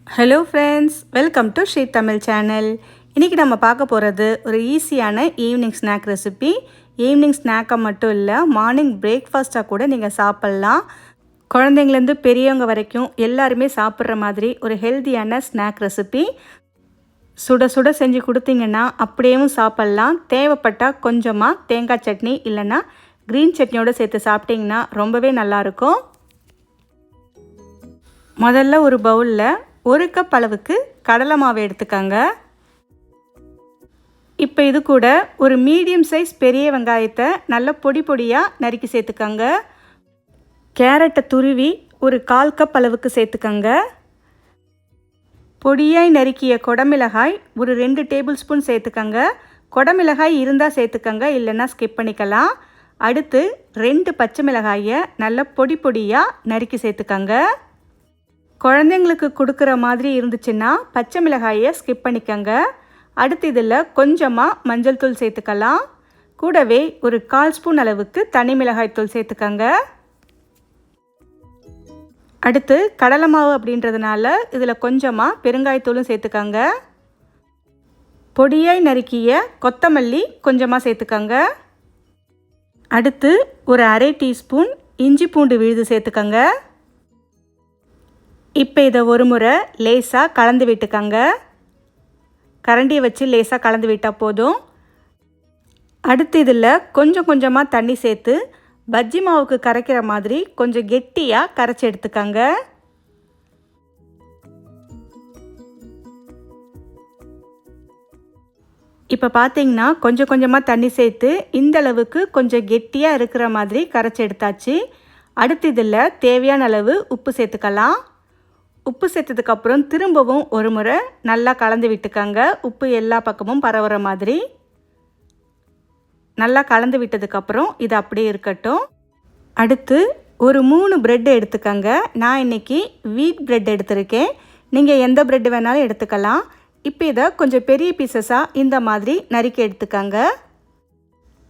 Hello friends, welcome to Sri Tamil channel. இன்றைக்கி நம்ம பார்க்க போகிறது ஒரு ஈஸியான ஈவினிங் ஸ்நாக் ரெசிபி. ஈவினிங் ஸ்நாக்கை மட்டும் இல்லை, மார்னிங் பிரேக்ஃபாஸ்ட்டாக கூட நீங்கள் சாப்பிட்லாம். குழந்தைங்கலேருந்து பெரியவங்க வரைக்கும் எல்லாருமே சாப்பிட்ற மாதிரி ஒரு ஹெல்த்தியான ஸ்நாக் ரெசிபி. சுட சுட செஞ்சு கொடுத்தீங்கன்னா அப்படியேவும் சாப்பிட்லாம். தேவைப்பட்டால் கொஞ்சமாக தேங்காய் சட்னி இல்லைன்னா க்ரீன் சட்னியோடு சேர்த்து சாப்பிட்டிங்கன்னா ரொம்பவே நல்லாயிருக்கும். முதல்ல ஒரு பவுலில் 1 கப் அளவுக்கு கடலை மாவு எடுத்துக்கங்க. இப்போ இது கூட ஒரு மீடியம் சைஸ் பெரிய வெங்காயத்தை நல்ல பொடி பொடியாக நறுக்கி சேர்த்துக்கங்க. கேரட்டை துருவி ஒரு 1/4 கப் அளவுக்கு சேர்த்துக்கங்க. பொடியாய் நறுக்கிய கொடமிளகாய் ஒரு 2 டேபிள் ஸ்பூன் சேர்த்துக்கங்க. கொடமிளகாய் இருந்தால் சேர்த்துக்கங்க, இல்லைன்னா ஸ்கிப் பண்ணிக்கலாம். அடுத்து 2 பச்சை மிளகாயை நல்ல பொடி பொடியாக நறுக்கி சேர்த்துக்கங்க. குழந்தைங்களுக்கு கொடுக்குற மாதிரி இருந்துச்சுன்னா பச்சை மிளகாயை ஸ்கிப் பண்ணிக்கங்க. அடுத்து இதில் கொஞ்சமாக மஞ்சள் தூள் சேர்த்துக்கலாம். கூடவே ஒரு 1/4 ஸ்பூன் அளவுக்கு தனி மிளகாய் தூள் சேர்த்துக்கங்க. அடுத்து கடலை மாவு அப்படின்றதுனால இதில் கொஞ்சமாக பெருங்காயத்தூளும் சேர்த்துக்கங்க. பொடியாய் நறுக்கிய கொத்தமல்லி கொஞ்சமாக சேர்த்துக்கங்க. அடுத்து ஒரு 1/2 டீஸ்பூன் இஞ்சி பூண்டு விழுது சேர்த்துக்கங்க. இப்போ இதை ஒரு முறை லேசாக கலந்து விட்டுக்கங்க. கரண்டியை வச்சு லேசாக கலந்து விட்டால் போதும். அடுத்து இதில் கொஞ்சம் கொஞ்சமாக தண்ணி சேர்த்து பஜ்ஜி மாவுக்கு கரைக்கிற மாதிரி கொஞ்சம் கெட்டியாக கரைச்சி எடுத்துக்கங்க. இப்போ பார்த்தீங்கன்னா கொஞ்சம் கொஞ்சமாக தண்ணி சேர்த்து இந்த அளவுக்கு கொஞ்சம் கெட்டியாக இருக்கிற மாதிரி கரைச்சி எடுத்தாச்சு. அடுத்து இதில் தேவையான அளவு உப்பு சேர்த்துக்கலாம். உப்பு சேர்த்ததுக்கப்புறம் திரும்பவும் ஒரு முறை நல்லா கலந்து விட்டுக்கங்க. உப்பு எல்லா பக்கமும் பரவுற மாதிரி நல்லா கலந்து விட்டதுக்கப்புறம் இது அப்படியே இருக்கட்டும். அடுத்து ஒரு 3 பிரெட் எடுத்துக்கங்க. நான் இன்றைக்கி வீட் பிரெட் எடுத்திருக்கேன். நீங்கள் எந்த பிரெட் வேணாலும் எடுத்துக்கலாம். இப்போ இதை கொஞ்சம் பெரிய பீசஸாக இந்த மாதிரி நறுக்கி எடுத்துக்கங்க.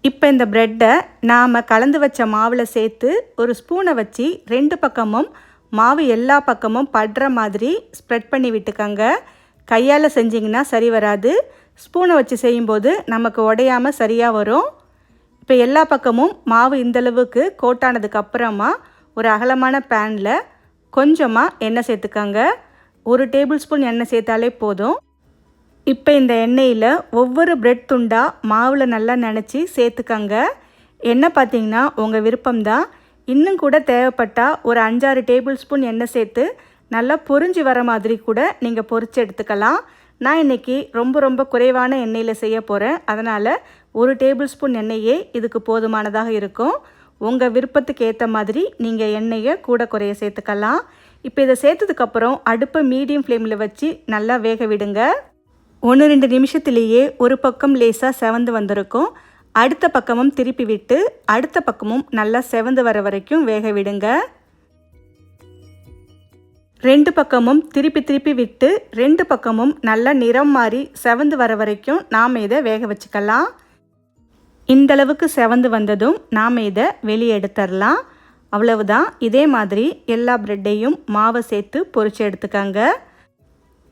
இப்போ இந்த பிரெட்டை நாம் கலந்து வச்ச மாவில் சேர்த்து ஒரு ஸ்பூனை வச்சு 2 பக்கமும் மாவு எல்லா பக்கமும் படுற மாதிரி ஸ்ப்ரெட் பண்ணி விட்டுக்கங்க. கையால் செஞ்சிங்கன்னா சரி வராது. ஸ்பூனை வச்சு செய்யும்போது நமக்கு உடையாமல் சரியாக வரும். இப்போ எல்லா பக்கமும் மாவு இந்தளவுக்கு கோட்டானதுக்கப்புறமா ஒரு அகலமான பேனில் கொஞ்சமாக எண்ணெய் சேர்த்துக்கங்க. 1 டேபிள் ஸ்பூன் எண்ணெய் சேர்த்தாலே போதும். இப்போ இந்த எண்ணெயில் ஒவ்வொரு பிரெட் துண்டாக மாவில் நல்லா நனைச்சி சேர்த்துக்கங்க. எண்ணெய் பார்த்திங்கன்னா உங்கள் விருப்பம்தான். இன்னும் கூட தேவைப்பட்டால் ஒரு 5-6 டேபிள் ஸ்பூன் எண்ணெய் சேர்த்து நல்லா பொரிஞ்சு வர மாதிரி கூட நீங்கள் பொரித்து எடுத்துக்கலாம். நான் இன்றைக்கி ரொம்ப குறைவான எண்ணெயில் செய்ய போகிறேன். அதனால் 1 டேபிள் ஸ்பூன் எண்ணெயே இதுக்கு போதுமானதாக இருக்கும். உங்கள் விருப்பத்துக்கு ஏற்ற மாதிரி நீங்கள் எண்ணெயை கூட குறைய சேர்த்துக்கலாம். இப்போ இதை சேர்த்ததுக்கப்புறம் அடுப்பை மீடியம் ஃப்ளேமில் வச்சு நல்லா வேக விடுங்க. 1-2 நிமிஷத்துலேயே ஒரு பக்கம் லேசாக செவந்து வந்திருக்கும். அடுத்த பக்கமும் திருப்பி விட்டு அடுத்த பக்கமும் நல்லா செவந்து வர வரைக்கும் வேக விடுங்க. 2 பக்கமும் திருப்பி விட்டு 2 பக்கமும் நல்லா நிறம் மாறி செவந்து வர வரைக்கும் நாம் இதை வேக வச்சுக்கலாம். இந்தளவுக்கு செவந்து வந்ததும் நாம் இதை வெளியே எடுத்துடலாம். அவ்வளவுதான். இதே மாதிரி எல்லா பிரெட்டையும் மாவை சேர்த்து பொரிச்சு எடுத்துக்கங்க.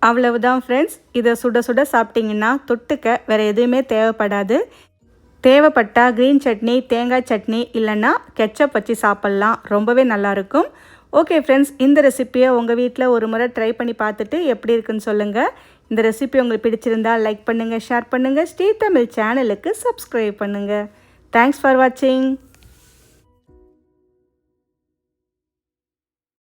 அவ்வளவுதான் ஃப்ரெண்ட்ஸ். இதை சுட சுட சாப்பிட்டிங்கன்னா தொட்டுக்க வேறு எதுவுமே தேவைப்படாது. தேவைப்பட்டால் க்ரீன் சட்னி, தேங்காய் சட்னி இல்லைன்னா கெச்சப் வச்சு சாப்பிட்லாம். ரொம்பவே நல்லாயிருக்கும். ஓகே ஃப்ரெண்ட்ஸ், இந்த ரெசிப்பியை உங்கள் வீட்டில் ஒரு முறை ட்ரை பண்ணி பார்த்துட்டு எப்படி இருக்குன்னு சொல்லுங்கள். இந்த ரெசிபி உங்களுக்கு பிடிச்சிருந்தால் லைக் பண்ணுங்கள், ஷேர் பண்ணுங்கள். ஸ்ரீ தமிழ் சேனலுக்கு சப்ஸ்கிரைப் பண்ணுங்கள். தேங்க்ஸ் ஃபார் வாட்சிங்.